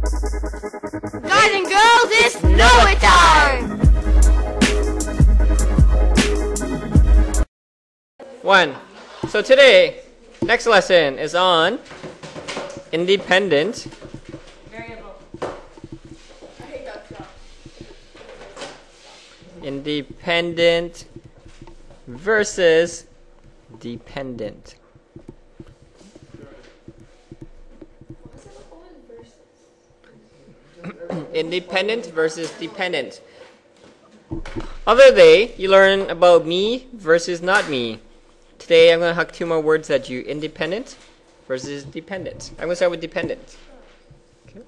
Guys and girls, it's Know It time! 1. So today, next lesson is on independent variable. I hate that stuff. Independent versus dependent. Independent versus dependent. Other day, you learn about me versus not me. Today, I'm going to huck 2 more words at you. Independent versus dependent. I'm going to start with dependent. Okay.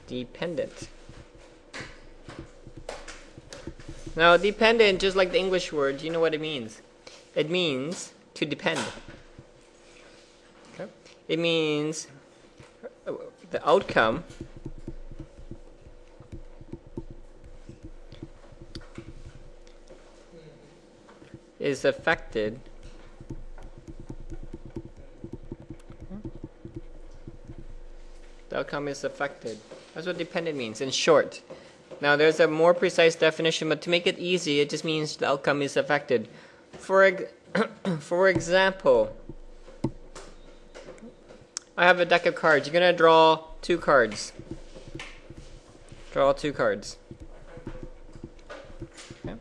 Dependent. Now, dependent, just like the English word, do you know what it means? It means to depend. Okay. It means the outcome is affected the outcome is affected. That's what dependent means in short. Now there's a more precise definition, but to make it easy, it just means the outcome is affected. For example, I have a deck of cards. You're going to draw 2 cards. Draw 2 cards. Okay.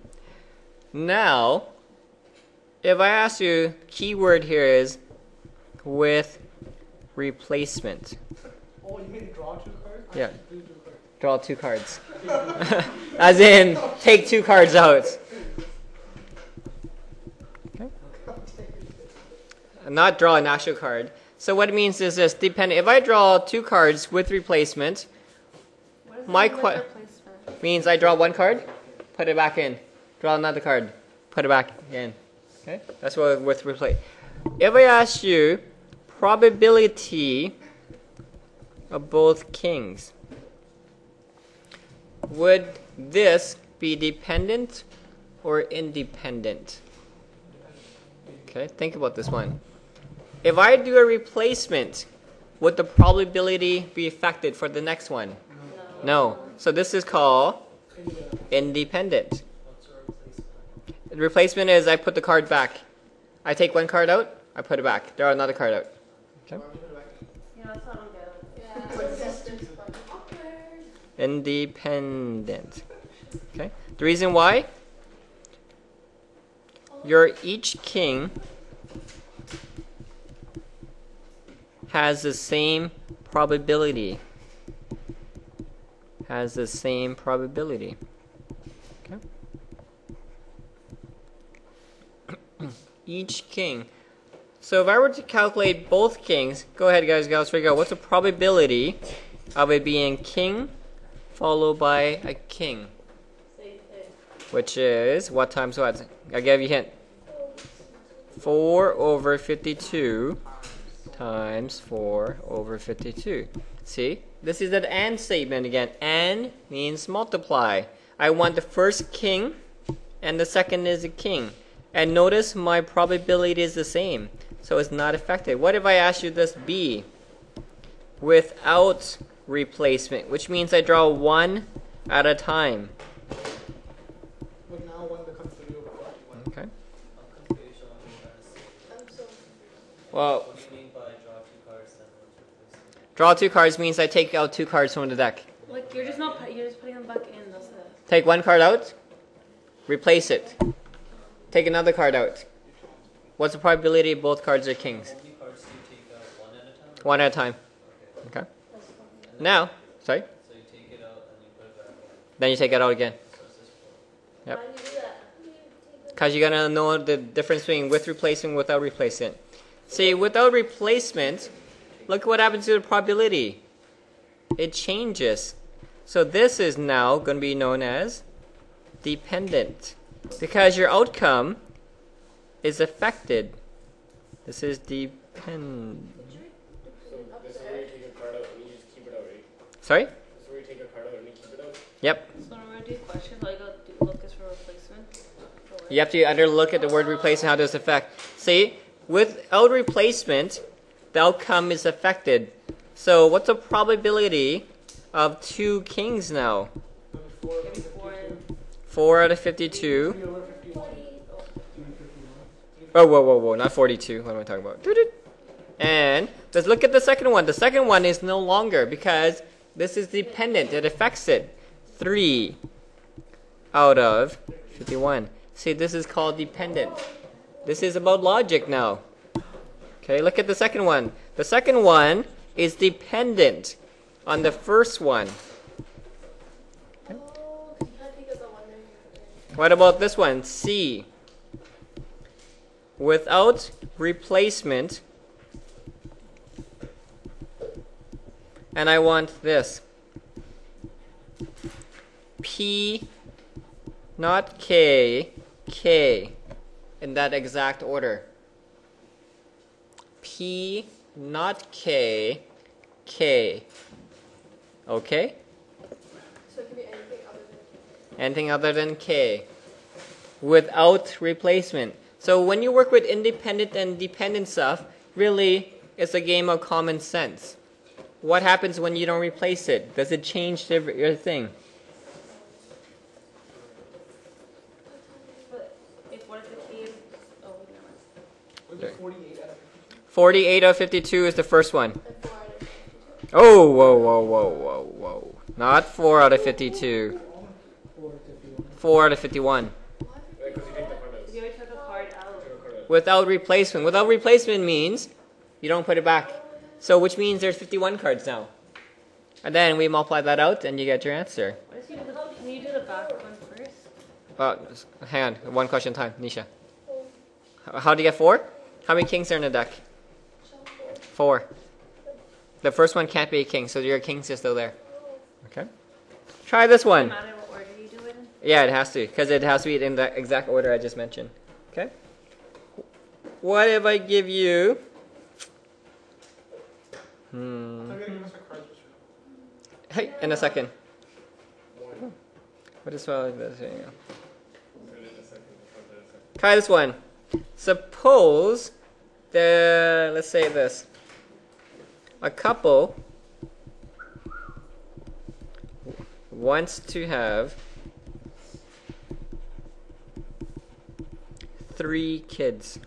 Now, if I ask you, keyword here is with replacement. Oh, you mean draw 2 cards? Yeah. Do 2 cards. Draw 2 cards. As in, take 2 cards out. Okay. Not draw an actual card. So what it means is this: depending. If I draw 2 cards with replacement, means I draw 1 card, put it back in. Draw another card, put it back in. Okay, that's what with replace. If I ask you probability of both kings, would this be dependent or independent? Okay, think about this one. If I do a replacement, would the probability be affected for the next one? No. So this is called independent. The replacement is I put the card back. I take 1 card out, I put it back. Draw another card out. Okay. Independent. Okay. The reason why? Each king has the same probability. Has the same probability. Okay. Each king. So if I were to calculate both kings, go ahead guys, gals, figure out what's the probability of it being king followed by a king. Which is what times what? I'll give you a hint. 4 over 52 times 4 over 52. See? This is an AND statement again. AND means multiply. I want the first king and the second is a king. And notice my probability is the same. So it's not affected. What if I ask you this B without replacement, which means I draw 1 at a time. But now 1 becomes the real 41. Okay. Well, What do you mean by draw 2 cards then? draw 2 cards means I take out 2 cards from the deck. Like you're just putting them back in. That's it. Take 1 card out, replace it. Take another card out. What's the probability both cards are kings? How many cards do you take out? 1 at a time? 1 at a time. Okay. Now, sorry? So you take it out and you put it back in. Then you take it out again. So it's just 4. Yep. Because you're going to know the difference between with replacement and without replacement. See, without replacement, look what happens to the probability. It changes. So this is now going to be known as dependent. Because your outcome is affected. This is dependent. So this is where you take a card out and you just keep it out, right? Sorry? This is where you take a card out and you keep it out? Yep. So when we do questions, like look is for replacement. You have to either look at the word replace and how does it affect. See, without replacement, the outcome is affected. So what's the probability of 2 kings now. Number 4 Maybe 4. 4 out of 52. 3 over 51. 48. 351. Oh, whoa, whoa, whoa, not 42. What am I talking about? And let's look at the second one. The second one is no longer because this is dependent. It affects it. 3 out of 51. See, this is called dependent. This is about logic now. Okay, look at the second one. The second one is dependent on the first one. Oh, 'cause you can't take us on one there. What about this one? C. Without replacement. And I want this. P, not K, K. In that exact order. P, not K, K. Okay? So it could be anything other than. Anything other than K. Without replacement. So when you work with independent and dependent stuff, really, it's a game of common sense. What happens when you don't replace it? Does it change your thing? But if what if the key is. Oh, never mind. Was it 48 out of 52? 48 out of 52 is the first one. And 4 out of 52. Oh, whoa, whoa, whoa, whoa, whoa. Not 4 out of 52. 4 51. 4 out of 51. Because you take the card out. You already took a card out. Take a card out. Without replacement. Without replacement means you don't put it back. So which means there's 51 cards now. And then we multiply that out and you get your answer. What if you do the, can you do the back one first? Hang on. One question time. Nisha. How do you get 4? How many kings are in the deck? 4. The first one can't be a king, so your kings are still there. Okay. Try this No one. matter what order you do it in? Yeah, it has to, because it has to be in the exact order I just mentioned. Okay? What if I give you... How are you going to give us our cards? Hey, in a second. What is well like this? Here you go. Try this one. Suppose let's say this. A couple wants to have 3 kids.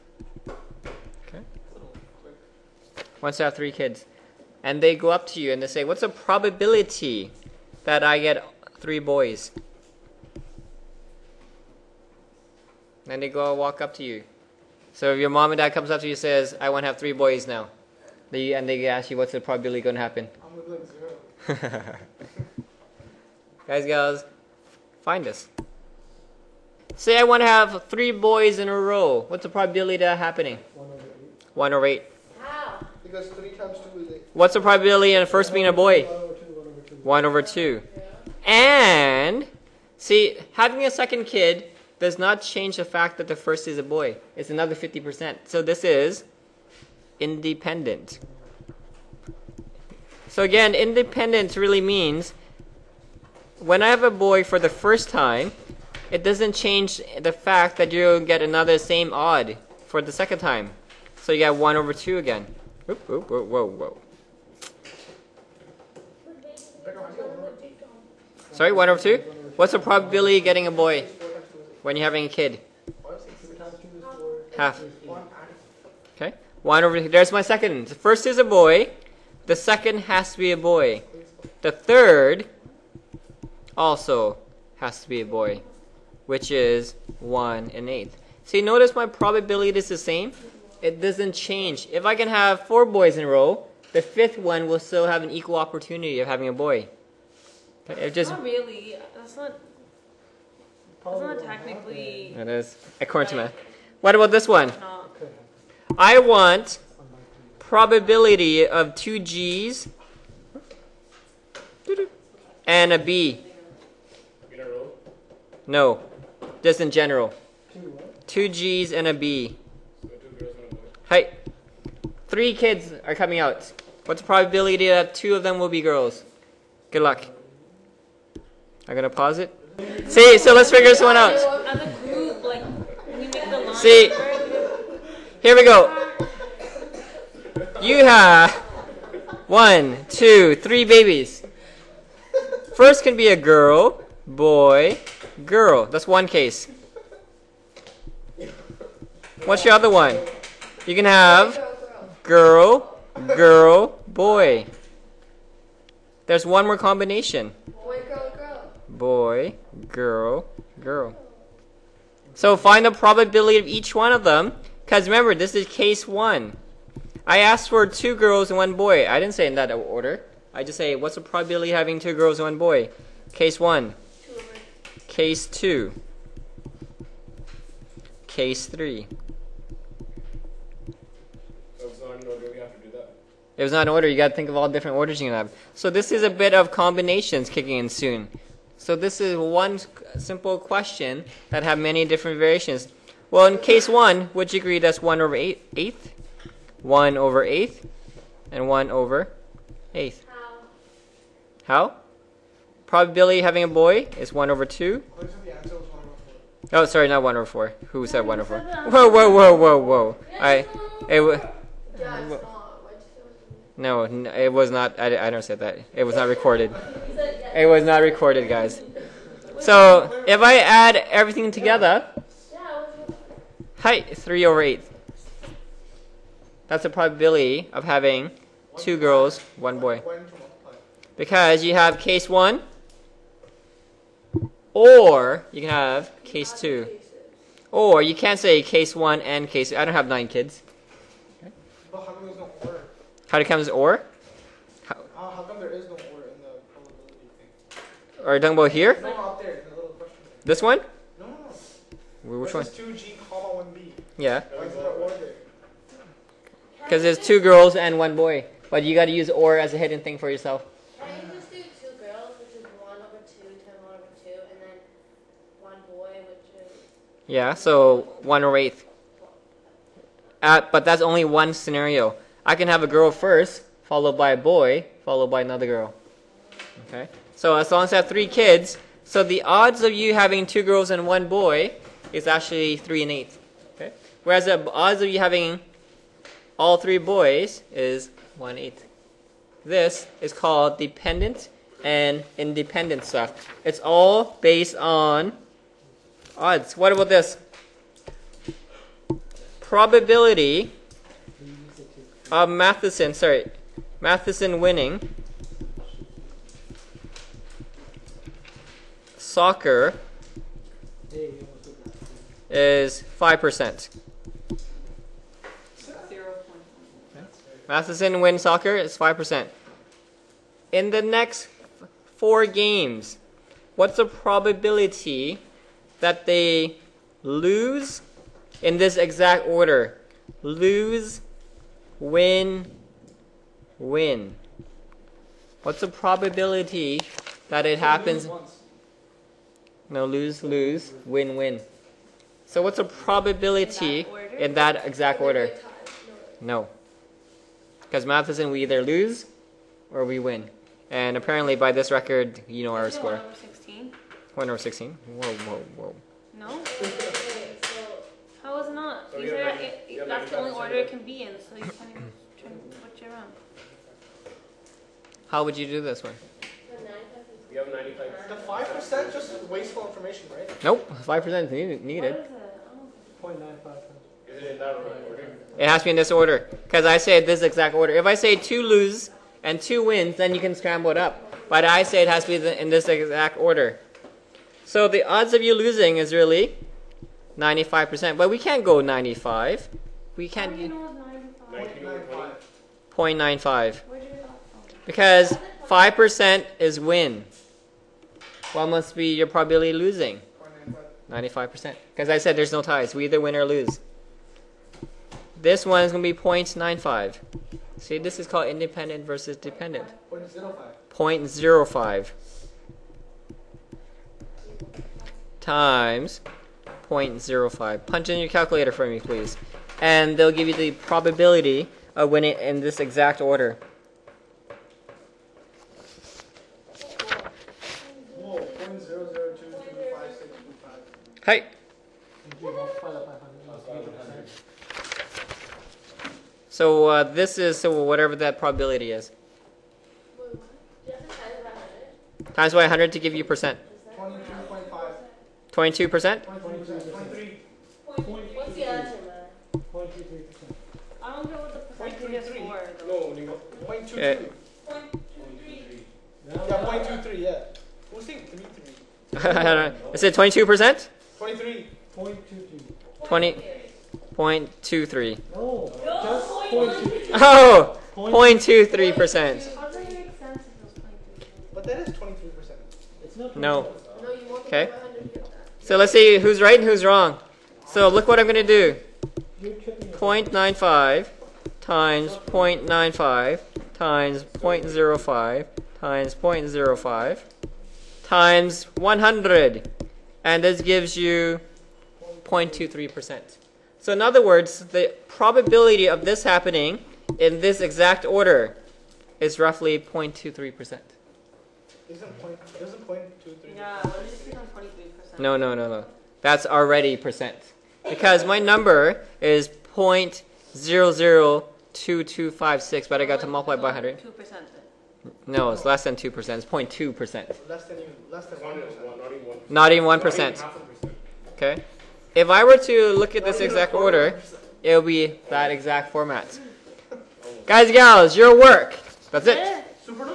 Okay? Wants to have 3 kids. And they go up to you and they say, what's the probability that I get 3 boys? And they walk up to you. So if your mom and dad comes up to you and says, I want to have 3 boys now. And they ask you, what's the probability going to happen? I'm going to be like 0. Guys, gals, find us. Say I want to have 3 boys in a row. What's the probability of that happening? 1 over 8. 1 over 8. How? Because 3 times 2 is 8. What's the probability of the first being a boy? 1 over 2, 1 over 2. 1 over 2. And, see, having a second kid does not change the fact that the first is a boy. It's another 50%. So this is independent. So again, independence really means when I have a boy for the first time, it doesn't change the fact that you'll get another same odd for the second time. So you get 1 over 2 again. Oop, oop, whoa, whoa, whoa. Sorry, 1 over 2? What's the probability of getting a boy when you're having a kid? 3 times 2 is 4. Half. 1. Okay. 1 over 2. There's my second. The first is a boy. The second has to be a boy. The third also has to be a boy, which is 1 1/8. See, notice my probability is the same. It doesn't change. If I can have 4 boys in a row, the 5th one will still have an equal opportunity of having a boy. Okay, it just Not really. That's not technically. it is according to math. What about this one? Not. I want probability of 2 G's and a B. In a row? No, just in general. 2 what? 2 G's and a B. So 2 girls and a boy. Hey, 3 kids are coming out. What's the probability that 2 of them will be girls? Good luck. I'm gonna pause it. See, so let's figure this one out. As a group, like when you make the line. See, here we go. You have 1, 2, 3 babies. First can be a girl, boy, girl. That's one case. What's your other one? You can have girl, girl, boy. There's one more combination. Boy, girl, girl. Boy, girl, girl. So find the probability of each one of them. Because remember, this is case 1. I asked for 2 girls and 1 boy. I didn't say in that order. I just say, what's the probability of having 2 girls and 1 boy? Case 1. Case 2. Case 3. So it's not in order, we have to do that. It was not in order. You got to think of all different orders you can have. So this is a bit of combinations kicking in soon. So this is one simple question that have many different variations. Well, in case 1, would you agree that's 1 over 8th? 1 over 8th and 1 over 8th. How? Probability of having a boy is 1 over 2. According to the answer, it was 1 over 4. Oh, sorry, not 1 over 4. Who said 1 over 4? Whoa, whoa, whoa, whoa, whoa. Yeah, it's not. No, it was not. I don't say that. It was not recorded. It was not recorded, guys. So if I add everything together, height 3 over 8. That's the probability of having 2 girls, 1 boy. When to multiply? Because you have case 1, or you can have case 2. Or you can't say case 1 and case 2. I don't have 9 kids. But how come there's no order? How do it comes or? How come there is no order in the probability thing? Are you talking about here? No, up there in the little question thing. This one? No, no, no. Which one? This is 2G, comma 1B. Yeah. Why is there order? Because there's 2 girls and 1 boy. But you got to use or as a hidden thing for yourself. Can you just do 2 girls, which is 1 over 2 times 1 over 2, and then 1 boy, which is... Yeah, so 1 over 8th. But that's only one scenario. I can have a girl first, followed by a boy, followed by another girl. Okay? So as long as I have 3 kids, so the odds of you having 2 girls and 1 boy is actually 3 and 8. Okay? Whereas the odds of you having all 3 boys is 1/8. This is called dependent and independent stuff. It's all based on odds. What about this? Probability of Matheson winning soccer is 5%. Matheson wins soccer is 5%. In the next 4 games, what's the probability that they lose in this exact order? Lose, win, win. What's the probability that it happens? No, lose, lose, win, win. So what's the probability in that exact order? No. Because Matheson, we either lose or we win. And apparently by this record, you know our score. 1 over 16? 1 over 16? Whoa, whoa, whoa. No? How is it not? So You you said have that's the only 95% order it can be in, so you can't even try to switch it around. How would you do this one? You have 95. The 5% just wasteful information, right? Nope, 5% is needed. What is it? 0.95. Is it in that order? It has to be in this order. Because I say this exact order. If I say 2 lose and 2 wins, then you can scramble it up. But I say it has to be in this exact order. So the odds of you losing is really 95%. But we can't go 95. We How can't do you do know it's 95? 0.95. Where did it come from? Because 5% is win. What must be your probability of losing? 95%. Because I said there's no ties. We either win or lose. This one is going to be 0.95. See, this is called independent versus dependent. 0.05 times 0.05. Punch in your calculator for me, please. And they'll give you the probability of winning in this exact order. Whoa, 0.00225625. Hi. So this is whatever that probability is. Times by 100 to give you percent. 22.5. 22%? 23. What's the answer, man? 0.23%. I don't know what the percentage is for. though. No, when you go. 0.23. Okay. 0.23. Now Yeah, 0.23, yeah. Who's saying 3? Is it 22%? 23. 0.22. 20.23. No, just 0.23. Oh, 0.23%. How does it make sense if it was 0.23? But that is 23%. It's not No. No, you multiply Okay. by 100 to get that. So let's see who's right and who's wrong. So look what I'm going to do. You're tripping. 0.95 times 0.95 times 0.05 times 0.05 times 100. And this gives you 0.23%. So in other words, the probability of this happening in this exact order is roughly 0.23%. Doesn't 0.23. Yeah, what did you say on 23%? No. That's already percent. Because my number is 0.002256, but I got to multiply by 100. 2% then. No, it's less than 2%. It's 0.2%. Less than 1%. Not even 1%. Okay? If I were to look at this exact order, it would be that exact format. Guys and gals, your work. That's it. Super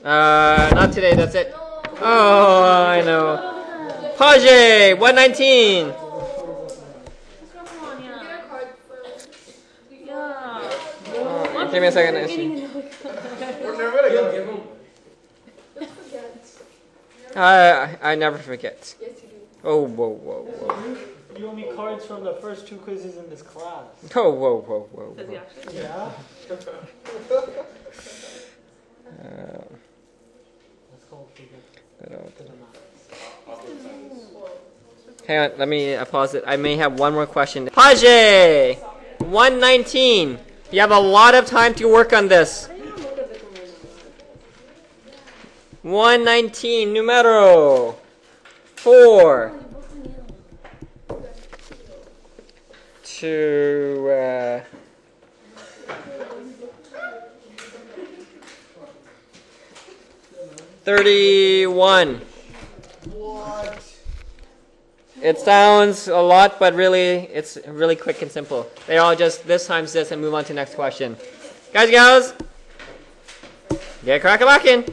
Not today, that's it. No. Oh, I know. Page 119. Come on, Get yeah. a card for. Yeah. Give me a second. We're never gonna get him. Just forget. I never forget. Yes, you do. Oh, whoa. You owe me cards from the first 2 quizzes in this class. Oh, whoa. Does he actually? Yeah? Uh, Let's call it Hang on, let me pause it. I may have one more question. Page 119. You have a lot of time to work on this. 119, numero 4 to 31. What? It sounds a lot, but really, it's really quick and simple. They all just this times this and move on to the next question. Guys and gals, get cracking back in.